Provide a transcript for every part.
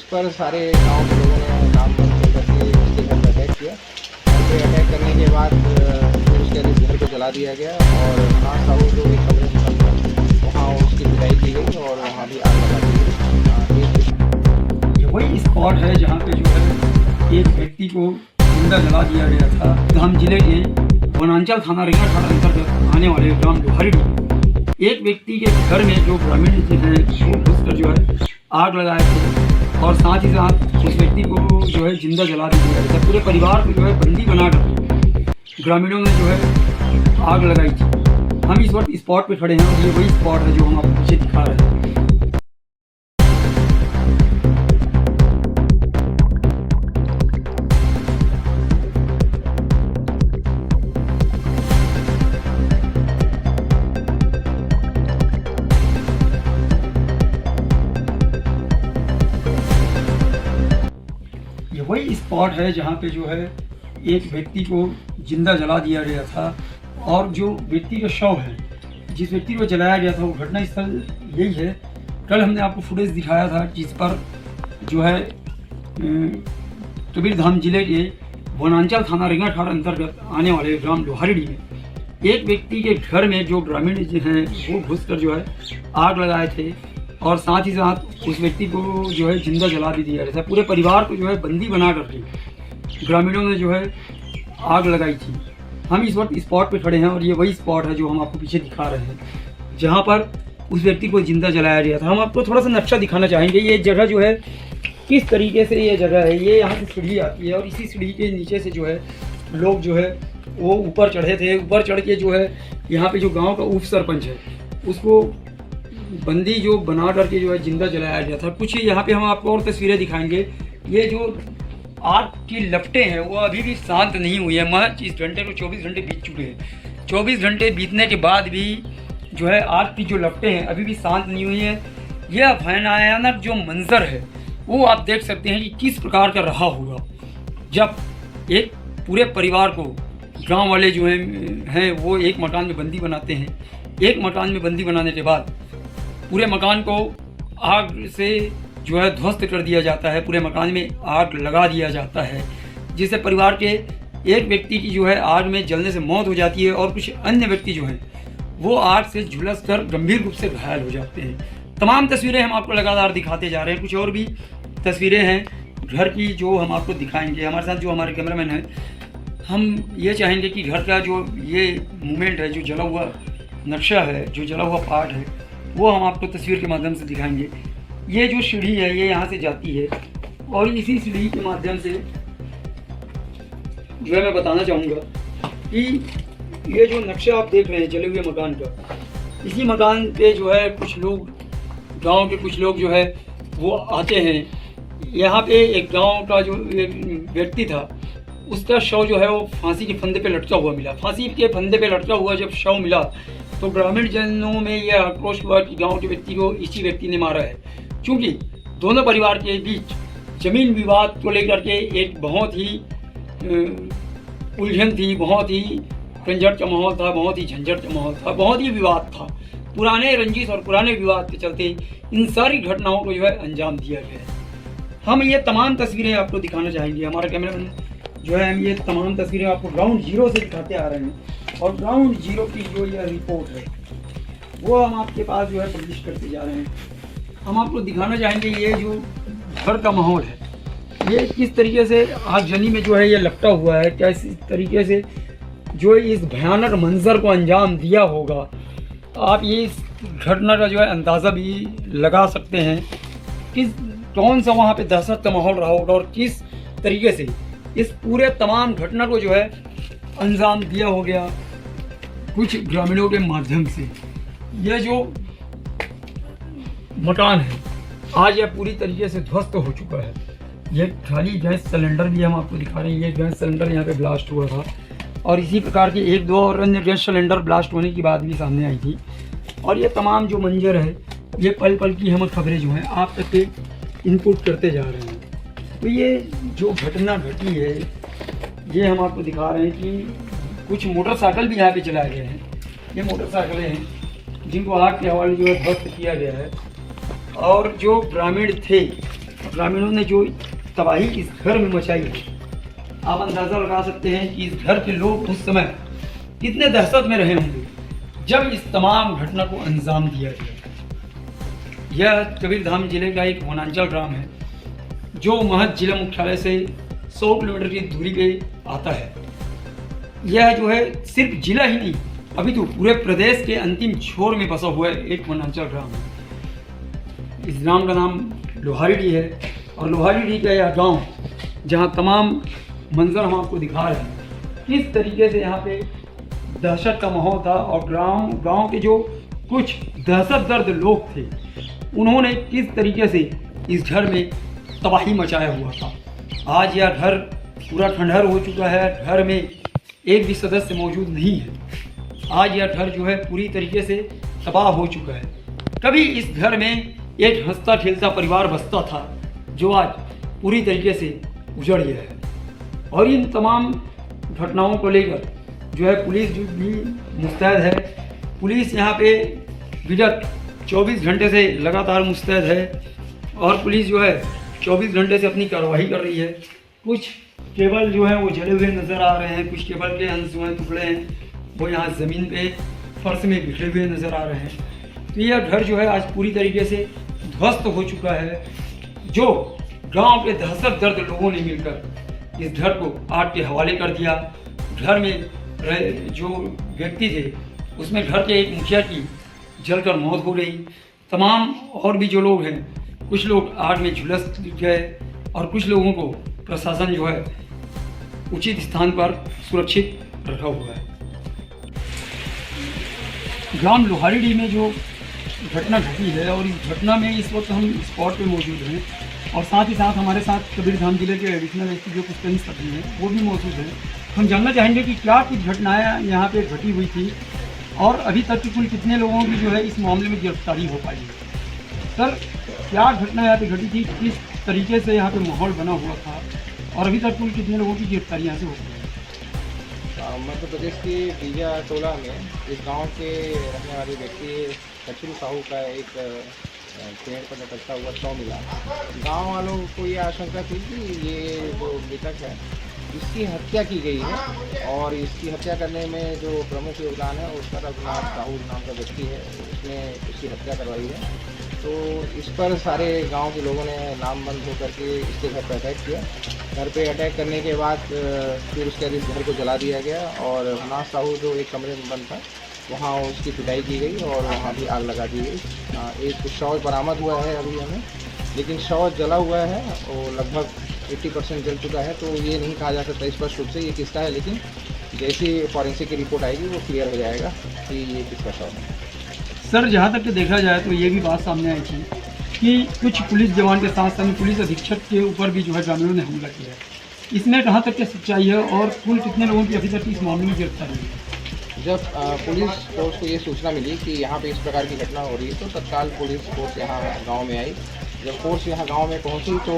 पर सारे गांव के लोगों ने काम बंद कर करके उसके घर पर अटैक किया। घर पे अटैक करने के बाद फिर उसके घर को जला दिया गया और खास साहू जो एक कमरे में बंद था वहाँ उसकी पिटाई की गई और वहाँ भी आग लगा दी गई। ये वही स्पॉट है जहाँ पे जो है एक व्यक्ति को जिंदा जला दिया गया था। धाम जिले के वनांचल थाना रिंगा थाना अंतर्गत आने वाले ग्राम लोहारी एक व्यक्ति के घर में जो ग्रामीण हैं वो घुसकर जो है आग लगाए थे और साथ ही साथ उस व्यक्ति को जो है जिंदा जला दिया गया था। पूरे परिवार को जो है बंदी बनाकर ग्रामीणों ने जो है आग लगाई थी। हम इस वक्त स्पॉट पे खड़े हैं और ये वही स्पॉट है जो हम आपको पीछे दिखा रहे हैं। ये वही स्पॉट है जहाँ पे जो है एक व्यक्ति को जिंदा जला दिया गया था और जो व्यक्ति का शव है, जिस व्यक्ति को जलाया गया था वो घटना स्थल यही है। कल हमने आपको फुटेज दिखाया था जिस पर जो है कबीरधाम जिले के वनांचल थाना रिंगा थाना अंतर्गत आने वाले ग्राम लोहारी में एक व्यक्ति के घर में जो ग्रामीण हैं वो घुसकर जो है आग लगाए थे और साथ ही साथ उस व्यक्ति को जो है जिंदा जला भी दिया गया था। पूरे परिवार को जो है बंदी बना करके ग्रामीणों ने जो है आग लगाई थी। हम इस वक्त स्पॉट पे खड़े हैं और ये वही स्पॉट है जो हम आपको पीछे दिखा रहे हैं जहाँ पर उस व्यक्ति को जिंदा जलाया गया था। हम आपको थोड़ा सा नक्शा दिखाना चाहेंगे। ये जगह जो है किस तरीके से ये जगह है, ये यहाँ से सीढ़ी आती है और इसी सीढ़ी के नीचे से जो है लोग जो है वो ऊपर चढ़े थे। ऊपर चढ़ के जो है यहाँ पे जो गाँव का उप सरपंच है उसको बंदी जो बना करके जो है जिंदा जलाया गया था। कुछ यहाँ पे हम आपको और तस्वीरें दिखाएंगे। ये जो आग की लपटें हैं वो अभी भी शांत नहीं हुई है। महज इस घंटे को 24 घंटे बीत चुके हैं। 24 घंटे बीतने के बाद भी जो है आग की जो लपटें हैं अभी भी शांत नहीं हुई हैं। यह भयानक जो मंजर है वो आप देख सकते हैं कि किस प्रकार का रहा होगा जब एक पूरे परिवार को गाँव वाले जो हैं वो एक मकान में बंदी बनाते हैं। एक मकान में बंदी बनाने के बाद पूरे मकान को आग से जो है ध्वस्त कर दिया जाता है। पूरे मकान में आग लगा दिया जाता है जिससे परिवार के एक व्यक्ति की जो है आग में जलने से मौत हो जाती है और कुछ अन्य व्यक्ति जो हैं वो आग से झुलस कर गंभीर रूप से घायल हो जाते हैं। तमाम तस्वीरें हम आपको लगातार दिखाते जा रहे हैं। कुछ और भी तस्वीरें हैं घर की जो हम आपको दिखाएंगे। हमारे साथ जो हमारे कैमरामैन हैं, हम ये चाहेंगे कि घर का जो ये मूवमेंट है, जो जला हुआ नक्शा है, जो जला हुआ पार्ट है, वो हम आपको तस्वीर के माध्यम से दिखाएंगे। ये जो सीढ़ी है ये यहाँ से जाती है और इसी सीढ़ी के माध्यम से जो है मैं बताना चाहूँगा कि ये जो नक्शा आप देख रहे हैं जले हुए मकान का, इसी मकान पे जो है कुछ लोग, गांव के कुछ लोग जो है वो आते हैं। यहाँ पे एक गांव का जो एक व्यक्ति था उसका शव जो है वो फांसी के फंदे पे लटका हुआ मिला। फांसी के फंदे पे लटका हुआ जब शव मिला तो ग्रामीण जनों में यह आक्रोश हुआ कि गांव के व्यक्ति को इसी व्यक्ति ने मारा है, क्योंकि दोनों परिवार के बीच जमीन विवाद को लेकर के एक बहुत ही उलझन थी, बहुत ही झंझट का माहौल था, बहुत ही झंझट का माहौल था, बहुत ही विवाद था। पुराने रंजिश और पुराने विवाद के चलते इन सारी घटनाओं को जो है अंजाम दिया गया है। हम ये तमाम तस्वीरें आपको दिखाना चाहेंगे। हमारा कैमरामैन जो है हम ये तमाम तस्वीरें आपको ग्राउंड जीरो से दिखाते आ रहे हैं और ग्राउंड जीरो की जो यह रिपोर्ट है वो हम आपके पास जो है पब्लिश करते जा रहे हैं। हम आपको दिखाना चाहेंगे ये जो घर का माहौल है ये किस तरीके से आगजनी में जो है ये लपटा हुआ है, कैसे तरीके से जो इस भयानक मंजर को अंजाम दिया होगा। आप ये इस घटना का जो है अंदाज़ा भी लगा सकते हैं कि कौन सा वहाँ पे दहशत का माहौल रहा होगा और किस तरीके से इस पूरे तमाम घटना को जो है अंजाम दिया हो गया कुछ ग्रामीणों के माध्यम से। यह जो मकान है आज यह पूरी तरीके से ध्वस्त हो चुका है। ये खाली गैस सिलेंडर भी हम आपको दिखा रहे हैं। ये गैस सिलेंडर यहाँ पे ब्लास्ट हुआ था और इसी प्रकार के एक दो और अन्य गैस सिलेंडर ब्लास्ट होने की बात भी सामने आई थी। और ये तमाम जो मंजर है ये पल पल की हम खबरें जो हैं आप तक के इनपुट करते जा रहे हैं। तो ये जो घटना घटी है ये हम आपको दिखा रहे हैं कि कुछ मोटरसाइकिल भी यहाँ पे चलाए गए हैं। ये मोटरसाइकिलें हैं जिनको आग के हवाले जो है ध्वस्त किया गया है और जो ग्रामीण थे ग्रामीणों ने जो तबाही इस घर में मचाई है, आप अंदाज़ा लगा सकते हैं कि इस घर के लोग उस समय कितने दहशत में रहे होंगे जब इस तमाम घटना को अंजाम दिया गया। यह कबीरधाम जिले का एक वनांचल ग्राम है जो महज जिला मुख्यालय से 100 किलोमीटर की दूरी पे आता है। यह जो है सिर्फ जिला ही नहीं, अभी तो पूरे प्रदेश के अंतिम छोर में बसा हुआ एक वनांचल ग्राम है। इस ग्राम का नाम लोहारीडीह है और लोहारीडीह का यह गांव, जहां तमाम मंजर हम आपको दिखा रहे हैं, किस तरीके से यहाँ पे दहशत का माहौल था और गांव के जो कुछ दहशतगर्द लोग थे उन्होंने किस तरीके से इस घर में तबाही मचाया हुआ था। आज यह घर पूरा खंडहर हो चुका है, घर में एक भी सदस्य मौजूद नहीं है। आज यह घर जो है पूरी तरीके से तबाह हो चुका है। कभी इस घर में एक हंसता खेलता परिवार बसता था जो आज पूरी तरीके से उजड़ गया है। और इन तमाम घटनाओं को लेकर जो है पुलिस जो भी मुस्तैद है, पुलिस यहाँ पे विगत 24 घंटे से लगातार मुस्तैद है और पुलिस जो है 24 घंटे से अपनी कार्रवाई कर रही है। कुछ केबल जो है वो जले हुए नज़र आ रहे हैं, कुछ केबल के अंश जो हैं टुकड़े हैं वो यहाँ ज़मीन पे फर्श में बिखरे हुए नज़र आ रहे हैं। तो यह घर जो है आज पूरी तरीके से ध्वस्त हो चुका है। जो गांव के दहशतगर्द लोगों ने मिलकर इस घर को आग के हवाले कर दिया। घर में जो व्यक्ति थे उसमें घर के एक मुखिया की जलकर मौत हो गई। तमाम और भी जो लोग हैं, कुछ लोग आग में झुलस गए और कुछ लोगों को प्रशासन जो है उचित स्थान पर सुरक्षित रखा हुआ है। ग्राम लोहारीडीह में जो घटना घटी है और इस घटना में इस वक्त हम स्पॉट पे मौजूद हैं और साथ ही साथ हमारे साथ कबीरधाम जिले के एडिशनल एसपी जो पुष्पेंद्र सब्जी हैं वो भी मौजूद हैं। हम जानना चाहेंगे कि क्या कुछ घटनाएं यहाँ पे घटी हुई थी और अभी तक की कुल कितने लोगों की जो है इस मामले में गिरफ्तारी हो पाई है। सर, क्या घटना यहाँ पे घटी थी, किस तरीके से यहाँ पे माहौल बना हुआ था और अभी तक कुल कितने लोगों की गिरफ्तारी यहाँ से हो गई? मध्य प्रदेश के बीजा टोला में इस गांव के रहने वाले व्यक्ति कचरू साहू का एक पेड़ पर लटकता हुआ शव मिला। गांव वालों को ये आशंका थी कि ये जो मृतक है इसकी हत्या की गई है और इसकी हत्या करने में जो प्रमुख योगदान है उसका रघुनाथ साहू नाम का व्यक्ति है, उसने इसकी हत्या करवाई है। तो इस पर सारे गांव के लोगों ने नामबंद होकर के इसके घर पर अटैक किया। घर पे अटैक करने के बाद फिर उसके बाद इस घर को जला दिया गया और रघुनाथ साहू जो एक कमरे में बंद था वहाँ उसकी पिटाई की गई और वहाँ भी आग लगा दी गई। एक शव बरामद हुआ है अभी हमें, लेकिन शव जला हुआ है और लगभग 80% जल चुका है। तो ये नहीं कहा जा सकता स्पष्ट रूप से ये किसका है, लेकिन जैसी फॉरेंसिक की रिपोर्ट आएगी वो क्लियर हो जाएगा कि ये किसका शव है। सर, जहाँ तक देखा जाए तो ये भी बात सामने आई थी कि कुछ पुलिस जवान के साथ साथ पुलिस अधीक्षक के ऊपर भी जो है ग्रामीणों ने हमला किया है। इसमें कहाँ तक की सच्चाई है और कुल कितने लोगों की अभी तक इस मामले में गिरफ्तारी हुई? जब पुलिस फोर्स को ये सूचना मिली कि यहाँ पे इस प्रकार की घटना हो रही है तो तत्काल पुलिस फोर्स यहाँ गांव में आई। जब फोर्स यहाँ गांव में पहुँची तो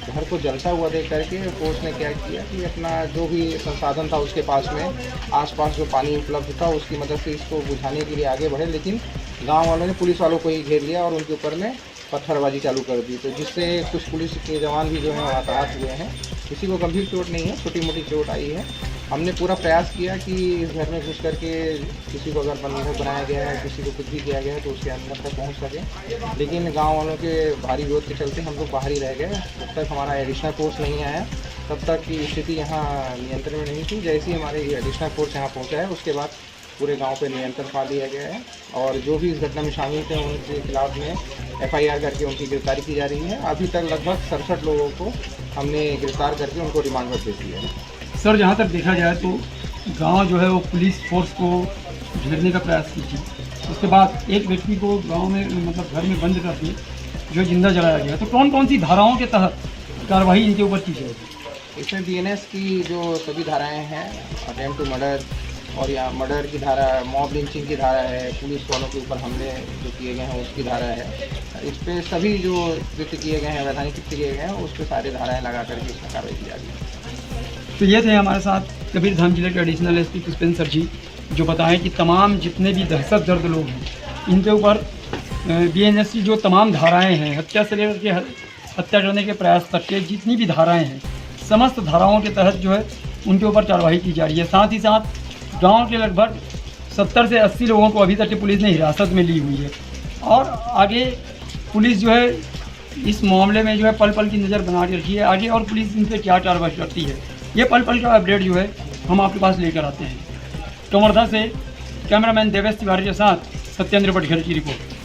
घर को जलता हुआ देख करके फोर्स ने क्या किया कि अपना जो भी संसाधन था उसके पास में आसपास जो पानी उपलब्ध था उसकी मदद से इसको बुझाने के लिए आगे बढ़े, लेकिन गांव वालों ने पुलिस वालों को ही घेर लिया और उनके ऊपर में पत्थरबाजी चालू कर दी। तो जिससे कुछ पुलिस के जवान भी जो हैं हताहत हुए हैं। किसी को गंभीर चोट नहीं है, छोटी मोटी चोट आई है। हमने पूरा प्रयास किया कि इस घर में घुस करके किसी को अगर बंधक बनाया गया है, किसी को कुछ भी किया गया है तो उसके अंदर तक पहुंच सके, लेकिन गांव वालों के भारी विरोध के चलते हम लोग बाहर ही रह गए। जब तक हमारा एडिशनल फोर्स नहीं आया तब तक की स्थिति यहाँ नियंत्रण में नहीं थी। जैसे ही हमारे एडिशनल फोर्स यहाँ पहुँचा है उसके बाद पूरे गांव पे नियंत्रण पा लिया गया है और जो भी इस घटना में शामिल थे उनके खिलाफ में FIR करके उनकी गिरफ्तारी की जा रही है। अभी तक लगभग 67 लोगों को हमने गिरफ्तार करके उनको रिमांड पर भेज दिया है। सर, जहाँ तक देखा जाए तो गांव जो है वो पुलिस फोर्स को घेरने का प्रयास की थी, उसके बाद एक व्यक्ति को गांव में मतलब घर में बंद करके जो जिंदा जलाया गया। तो कौन कौन सी धाराओं के तहत कार्रवाई इनके ऊपर की जाएगी? इसमें BNS की जो सभी धाराएं हैं, अटेम्प्ट टू मर्डर और या मर्डर की धारा, मॉब लिंचिंग की धारा है, पुलिस वालों के ऊपर हमले जो किए गए हैं उसकी धारा है। इस पर सभी जो कृत्य किए गए हैं, वैधानिक कृत्य किए गए हैं, उस पर सारी धाराएँ लगा करके इसमें कार्रवाई की जा रही है। तो ये थे हमारे साथ कबीरधाम जिले के एडिशनल SP पुष्पेंद्र सर जी, जो बताएं कि तमाम जितने भी दहशतगर्द लोग हैं इनके ऊपर BNS की जो तमाम धाराएं हैं, हत्या से लेकर के हत्या करने के प्रयास तक के जितनी भी धाराएं हैं, समस्त धाराओं के तहत जो है उनके ऊपर कार्रवाई की जा रही है। साथ ही साथ गांव के लगभग 70 से 80 लोगों को अभी तक पुलिस ने हिरासत में ली हुई है और आगे पुलिस जो है इस मामले में जो है पल पल की नज़र बना के रखी है। आगे और पुलिस इन पर क्या कार्रवाई करती है, ये पल पल का अपडेट जो है हम आपके पास लेकर आते हैं। कवर्धा से कैमरामैन देवेश तिवारी के साथ सत्येंद्र पटघर की रिपोर्ट।